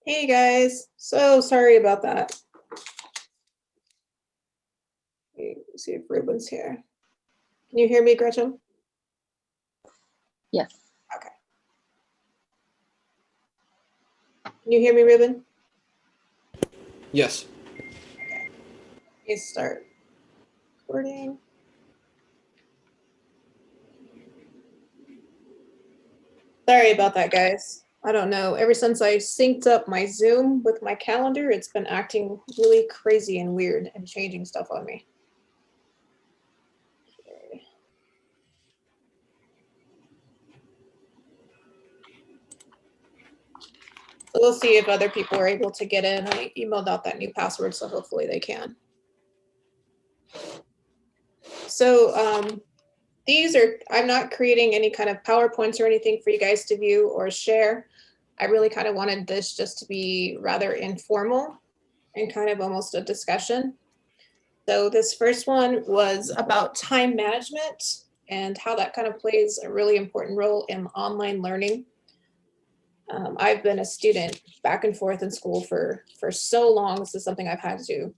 Hey guys, so sorry about that. Let's see if Ruben's here. Can you hear me, Gretchen? Yes. Okay. Can you hear me, Ruben? Yes. Please start recording. Sorry about that, guys. I don't know. Ever since I synced up my Zoom with my calendar, it's been acting really crazy and weird and changing stuff on me. Okay. So we'll see if other people are able to get in. I emailed out that new password, so hopefully they can. So I'm not creating any kind of PowerPoints or anything for you guys to view or share. I really kind of wanted this just to be rather informal and kind of almost a discussion. So this first one was about time management and how that kind of plays a really important role in online learning. I've been a student back and forth in school for so long. This is something I've had to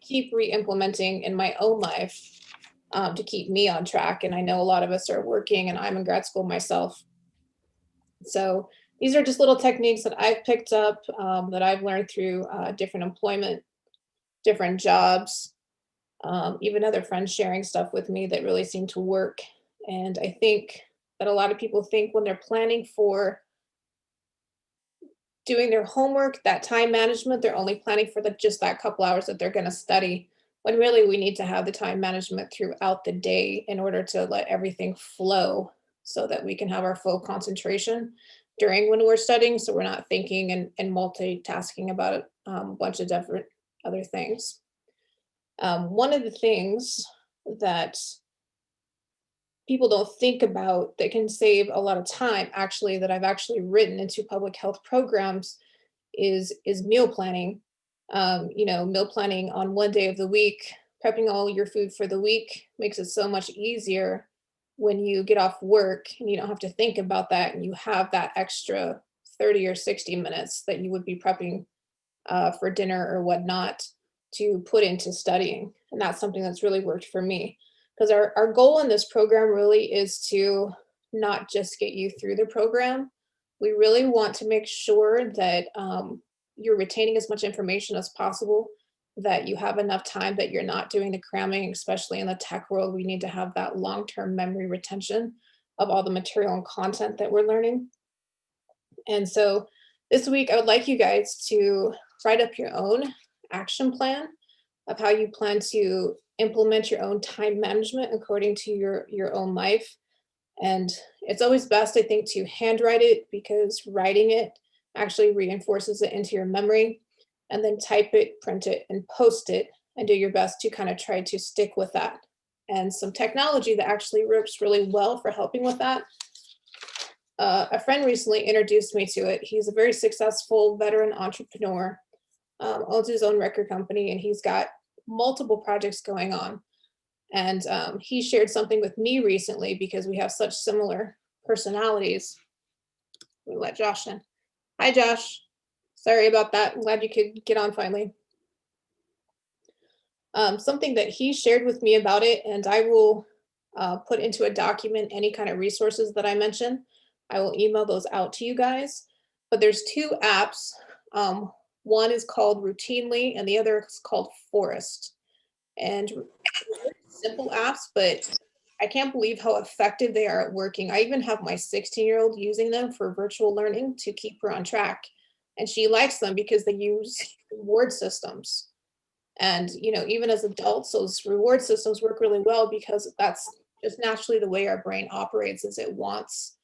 keep re-implementing in my own life to keep me on track. And I know a lot of us are working, and I'm in grad school myself. So these are just little techniques that I've picked up that I've learned through different employment, different jobs, even other friends sharing stuff with me that really seem to work. And I think that a lot of people think when they're planning for doing their homework, that time management, they're only planning for just that couple hours that they're going to study. When really we need to have the time management throughout the day in order to let everything flow so that we can have our full concentration during when we're studying. So we're not thinking and multitasking about a bunch of different other things. One of the things that people don't think about that can save a lot of time actually that I've actually written into public health programs is meal planning. Meal planning on one day of the week, prepping all your food for the week makes it so much easier when you get off work and you don't have to think about that and you have that extra 30 or 60 minutes that you would be prepping for dinner or whatnot to put into studying. And that's something that's really worked for me because our goal in this program really is to not just get you through the program. We really want to make sure that you're retaining as much information as possible, that you have enough time, that you're not doing the cramming, especially in the tech world. We need to have that long term memory retention of all the material and content that we're learning. And so this week, I would like you guys to write up your own action plan of how you plan to implement your own time management according to your own life. And it's always best, I think, to handwrite it because writing it actually reinforces it into your memory. And then type it, print it, and post it, and do your best to kind of try to stick with that. And some technology that actually works really well for helping with that. A friend recently introduced me to it. He's a very successful veteran entrepreneur, owns his own record company, and he's got multiple projects going on. And he shared something with me recently because we have such similar personalities. We let Josh in. Hi, Josh. Sorry about that. I'm glad you could get on finally. Something that he shared with me about it, and I will put into a document any kind of resources that I mention. I will email those out to you guys. But there's two apps. One is called Routinely, and the other is called Forest. And simple apps, but I can't believe how effective they are at working. I even have my 16-year-old using them for virtual learning to keep her on track. And she likes them because they use reward systems. And, even as adults, those reward systems work really well because that's just naturally the way our brain operates is it wants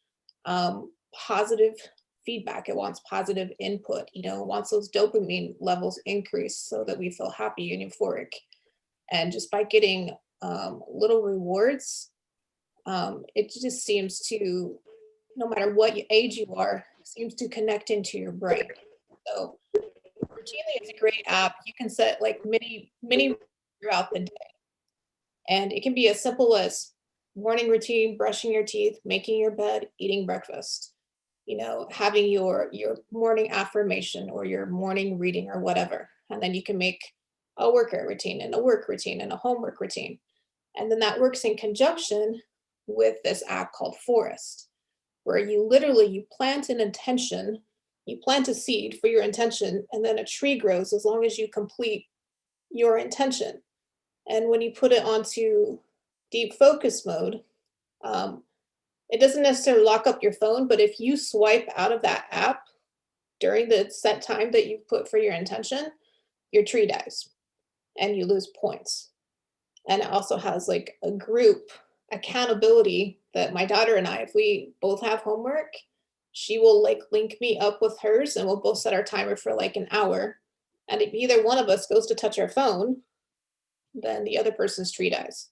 positive feedback. It wants positive input, it wants those dopamine levels increase so that we feel happy and euphoric. And just by getting little rewards, it just seems to, no matter what age you are, seems to connect into your brain. So Routinely is a great app. You can set like many throughout the day. And it can be as simple as morning routine, brushing your teeth, making your bed, eating breakfast. having your morning affirmation or your morning reading or whatever. And then you can make a workout routine and a work routine and a homework routine. And then that works in conjunction with this app called Forest, where you plant an intention, you plant a seed for your intention, and then a tree grows as long as you complete your intention. And when you put it onto deep focus mode, um, it doesn't necessarily lock up your phone, but if you swipe out of that app during the set time that you put for your intention, your tree dies and you lose points. And it also has like a group accountability that my daughter and I, if we both have homework, she will like link me up with hers and we'll both set our timer for like an hour. And if either one of us goes to touch our phone, then the other person's tree dies.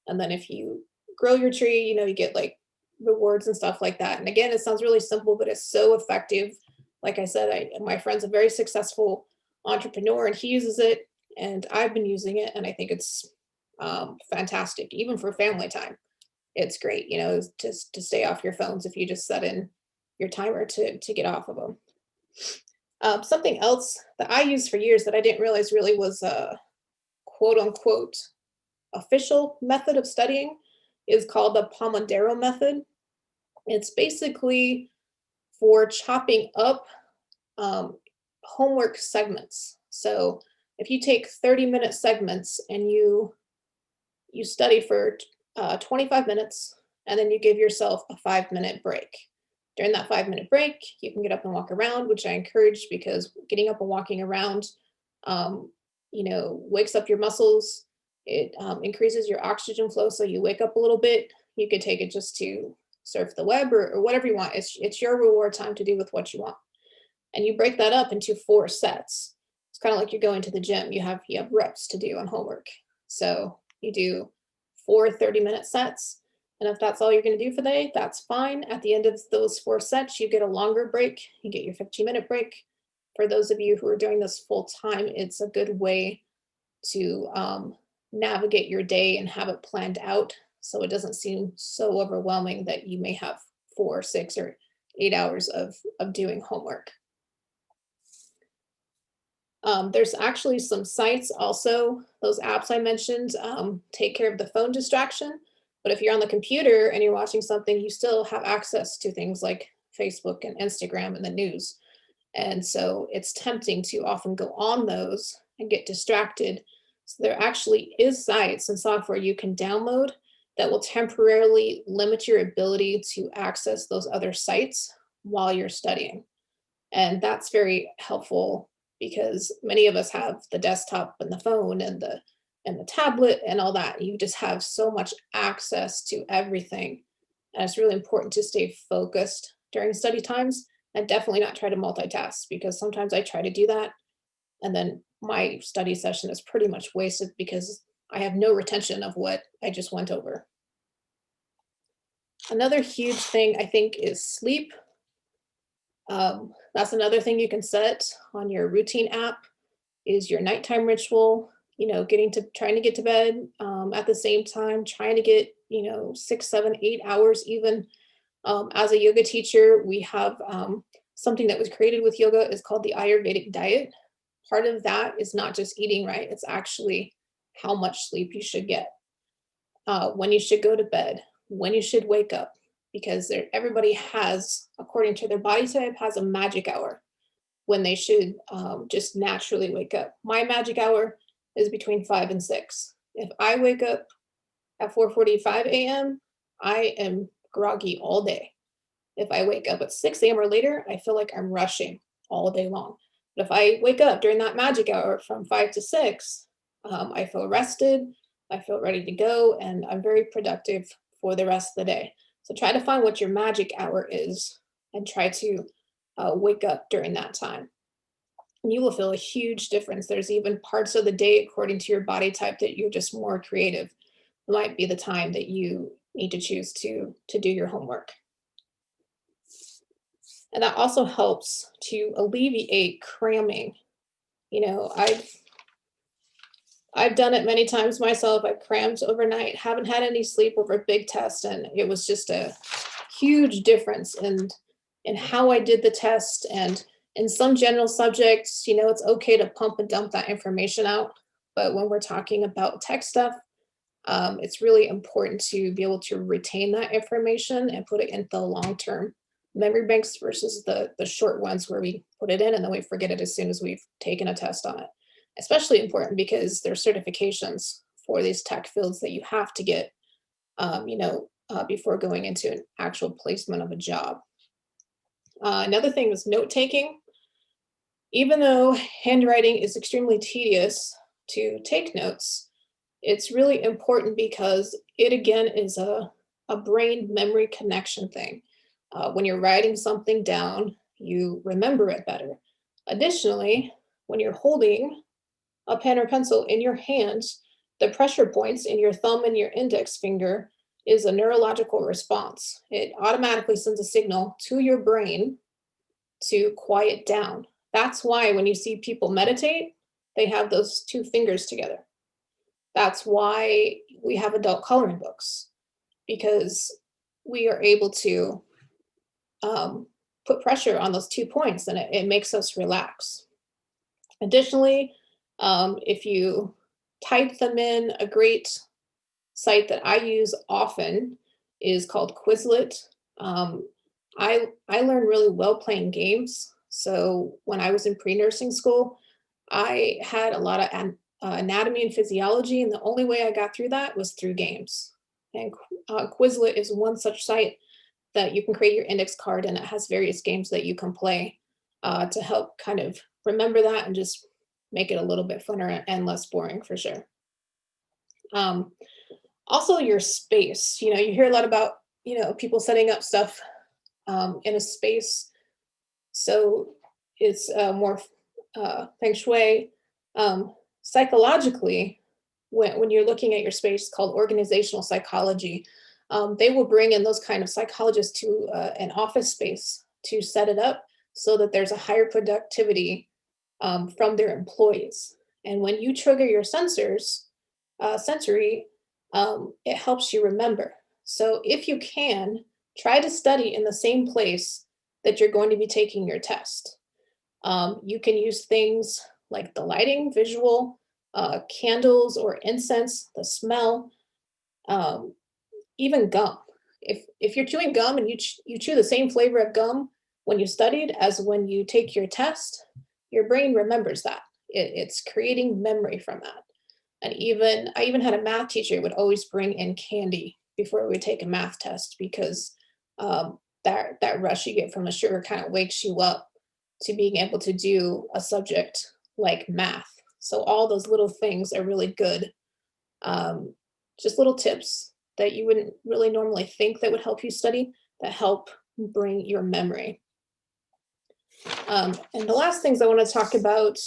And then if you grow your tree, you get like rewards and stuff like that. And again, it sounds really simple, but it's so effective. Like I said, my friend's a very successful entrepreneur and he uses it and I've been using it and I think it's fantastic, even for family time. It's great, just to stay off your phones if you just set in your timer to get off of them. Something else that I used for years that I didn't realize really was a quote unquote official method of studying is called the Pomodoro method. It's basically for chopping up um, homework segments. So if you take 30-minute segments and you study for 25 minutes and then you give yourself a 5-minute break. During that 5-minute break, you can get up and walk around, which I encourage because getting up and walking around, wakes up your muscles. It increases your oxygen flow. So you wake up a little bit. You could take it just to surf the web or whatever you want. It's your reward time to do with what you want. And you break that up into 4 sets. It's kind of like you're going to the gym. You have reps to do on homework. So you do 4 30-minute sets. And if that's all you're going to do for the day, that's fine. At the end of those 4 sets, you get a longer break. You get your 15-minute break. For those of you who are doing this full time, it's a good way to navigate your day and have it planned out so it doesn't seem so overwhelming that you may have 4, 6, or 8 hours of doing homework. There's actually some sites also, those apps I mentioned, take care of the phone distraction. But if you're on the computer and you're watching something, you still have access to things like Facebook and Instagram and the news. And so it's tempting to often go on those and get distracted. So there actually is sites and software you can download that will temporarily limit your ability to access those other sites while you're studying. And that's very helpful because many of us have the desktop and the phone and the tablet and all that. You just have so much access to everything. And it's really important to stay focused during study times and definitely not try to multitask because sometimes I try to do that and then my study session is pretty much wasted because I have no retention of what I just went over. Another huge thing I think is sleep. That's another thing you can set on your routine app is your nighttime ritual, trying to get to bed at the same time, trying to get, 6, 7, 8 hours even. As a yoga teacher, we have something that was created with yoga is called the Ayurvedic diet. Part of that is not just eating right, it's actually how much sleep you should get, when you should go to bed, when you should wake up, because everybody has, according to their body type, has a magic hour when they should just naturally wake up. My magic hour is between 5 and 6. If I wake up at 4:45 a.m., I am groggy all day. If I wake up at 6 a.m. or later, I feel like I'm rushing all day long. But if I wake up during that magic hour from 5 to 6, I feel rested, I feel ready to go, and I'm very productive for the rest of the day. So try to find what your magic hour is and try to wake up during that time. And you will feel a huge difference. There's even parts of the day, according to your body type, that you're just more creative. It might be the time that you need to choose to do your homework. And that also helps to alleviate cramming. I've done it many times myself. I crammed overnight, haven't had any sleep over a big test, and it was just a huge difference in and how I did the test. And in some general subjects, it's okay to pump and dump that information out. But when we're talking about tech stuff, it's really important to be able to retain that information and put it in the long-term memory banks versus the short ones where we put it in and then we forget it as soon as we've taken a test on it. Especially important because there's certifications for these tech fields that you have to get, before going into an actual placement of a job. Another thing was note taking. Even though handwriting is extremely tedious to take notes, it's really important because it again is a brain memory connection thing. When you're writing something down, you remember it better. Additionally, when you're holding a pen or pencil in your hands, the pressure points in your thumb and your index finger is a neurological response. It automatically sends a signal to your brain to quiet down. That's why when you see people meditate, they have those two fingers together. That's why we have adult coloring books, because we are able to put pressure on those 2 points and it makes us relax. Additionally, if you type them in, a great site that I use often is called Quizlet. Um, I learned really well playing games. So when I was in pre-nursing school, I had a lot of anatomy and physiology, and the only way I got through that was through games. And Quizlet is one such site that you can create your index card, and it has various games that you can play to help kind of remember that and just make it a little bit funner and less boring for sure. Um, Also, your space. You hear a lot about people setting up stuff in a space, so it's more feng shui. Psychologically, when you're looking at your space, called organizational psychology, they will bring in those kind of psychologists to an office space to set it up so that there's a higher productivity from their employees. And when you trigger your sensory, it helps you remember. So if you can, try to study in the same place that you're going to be taking your test. You can use things like the lighting, visual, candles or incense, the smell, um, even gum. If you're chewing gum and you chew the same flavor of gum when you studied as when you take your test, your brain remembers that. It's creating memory from that. And I even had a math teacher who would always bring in candy before we would take a math test because that rush you get from the sugar kind of wakes you up to being able to do a subject like math. So all those little things are really good. Just little tips that you wouldn't really normally think that would help you study that help bring your memory. And the last things I want to talk about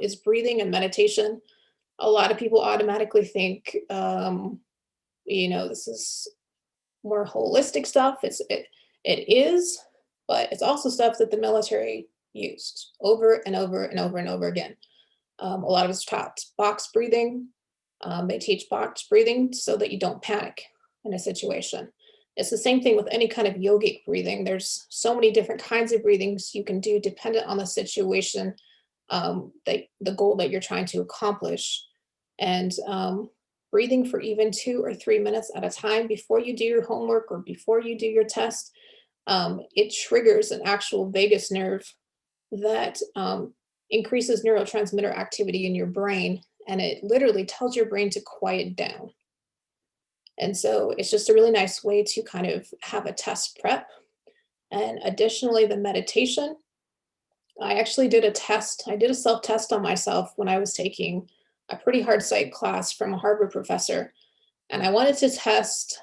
is breathing and meditation. A lot of people automatically think, this is more holistic stuff. It is, but it's also stuff that the military used over and over and over and over again. A lot of us taught box breathing. They teach box breathing so that you don't panic in a situation. It's the same thing with any kind of yogic breathing. There's so many different kinds of breathings you can do dependent on the situation, that the goal that you're trying to accomplish. And breathing for even 2 or 3 minutes at a time before you do your homework or before you do your test, it triggers an actual vagus nerve that increases neurotransmitter activity in your brain, and it literally tells your brain to quiet down. And so it's just a really nice way to kind of have a test prep. And additionally, the meditation. I actually did a test. I did a self test on myself when I was taking a pretty hard psych class from a Harvard professor. And I wanted to test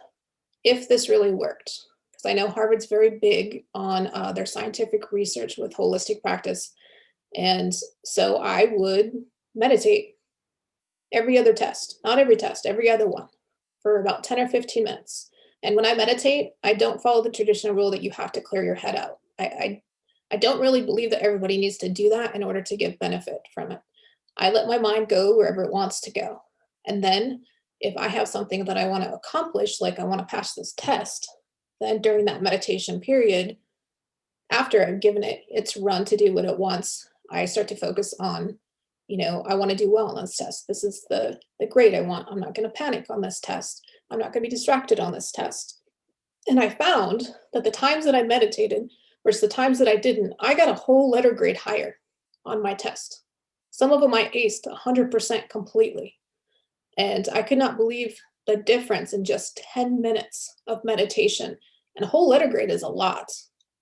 if this really worked. Because I know Harvard's very big on their scientific research with holistic practice. And so I would meditate every other test, not every test, every other one for about 10 or 15 minutes. And when I meditate, I don't follow the traditional rule that you have to clear your head out. I don't really believe that everybody needs to do that in order to get benefit from it. I let my mind go wherever it wants to go. And then if I have something that I want to accomplish, like I want to pass this test, then during that meditation period, after I've given it its run to do what it wants, I start to focus on, I want to do well on this test. This is the grade I want. I'm not going to panic on this test. I'm not going to be distracted on this test. And I found that the times that I meditated versus the times that I didn't, I got a whole letter grade higher on my test. Some of them I aced 100% completely. And I could not believe the difference in just 10 minutes of meditation. And a whole letter grade is a lot.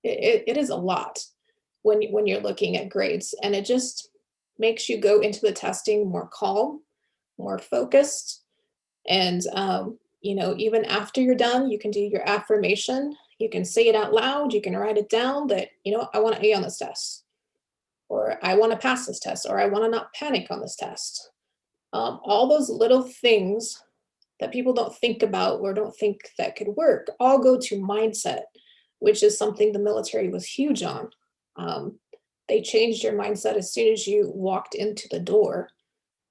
It is a lot when you're looking at grades. And it just makes you go into the testing more calm, more focused. And, even after you're done, you can do your affirmation. You can say it out loud. You can write it down that, I want an A on this test, or I want to pass this test, or I want to not panic on this test. All those little things that people don't think about or don't think that could work all go to mindset, which is something the military was huge on. They changed your mindset as soon as you walked into the door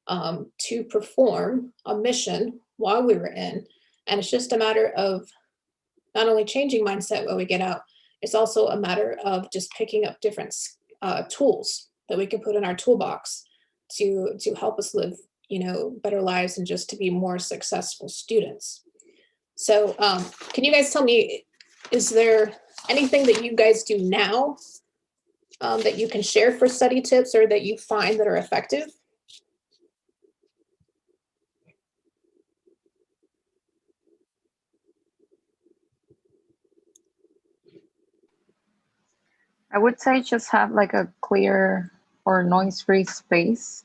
to perform a mission while we were in. And it's just a matter of not only changing mindset when we get out, it's also a matter of just picking up different tools that we can put in our toolbox to help us live, better lives and just to be more successful students. So can you guys tell me, is there anything that you guys do now that you can share for study tips or that you find that are effective? I would say just have like a clear or noise-free space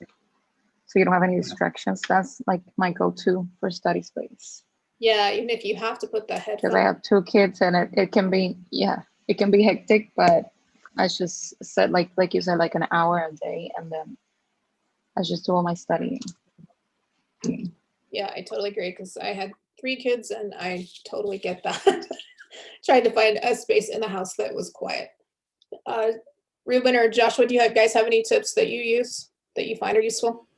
so you don't have any distractions. That's like my go-to for study space. Yeah, even if you have to put the headphones. Because I have 2 kids and it can be, it can be hectic, but I just set like you said, like an hour a day, and then I just do all my studying. Yeah, I totally agree because I had 3 kids and I totally get that. Tried to find a space in the house that was quiet. Ruben or Joshua, do you guys have any tips that you use that you find are useful?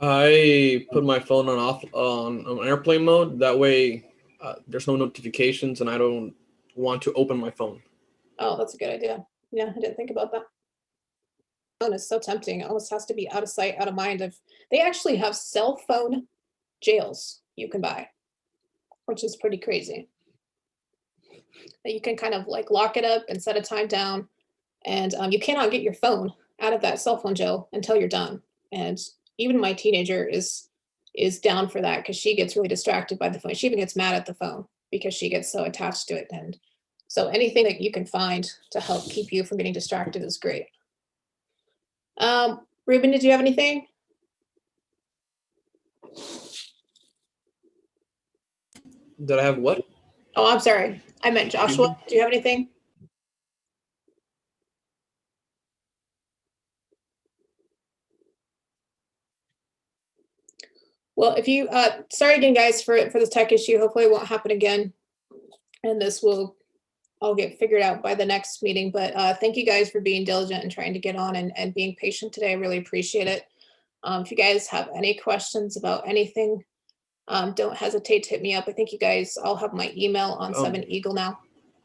I put my phone on airplane mode. That way, there's no notifications, and I don't want to open my phone. Oh, that's a good idea. Yeah, I didn't think about that. Phone is so tempting. It almost has to be out of sight, out of mind. If they actually have cell phone jails you can buy, which is pretty crazy. That you can kind of like lock it up and set a time down, and you cannot get your phone out of that cell phone jail until you're done. And even my teenager is down for that because she gets really distracted by the phone. She even gets mad at the phone because she gets so attached to it. And so anything that you can find to help keep you from getting distracted is great. Ruben, did you have anything? Did I have what? Oh, I'm sorry. I meant Joshua. Do you have anything? Well, if you, sorry again, guys, for this tech issue. Hopefully it won't happen again. And this will all get figured out by the next meeting. But thank you guys for being diligent and trying to get on and being patient today. I really appreciate it. If you guys have any questions about anything, don't hesitate to hit me up. I think you guys all have my email on 7Eagle now.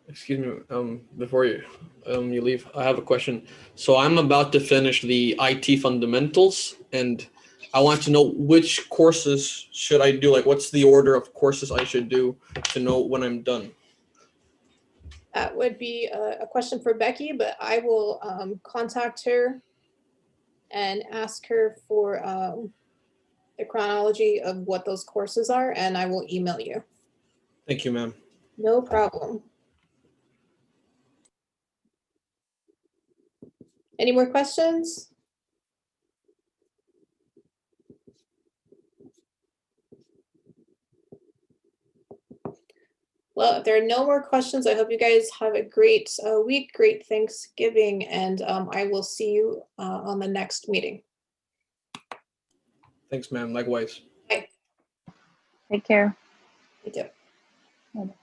Excuse me, before you leave, I have a question. So I'm about to finish the IT fundamentals, and I want to know which courses should I do? Like, what's the order of courses I should do to know when I'm done? That would be a question for Becky, but I will contact her and ask her for the chronology of what those courses are, and I will email you. Thank you, ma'am. No problem. Any more questions? Well, if there are no more questions, I hope you guys have a great week, great Thanksgiving, and I will see you on the next meeting. Thanks, ma'am. Likewise. Bye. Take care. You too. Bye.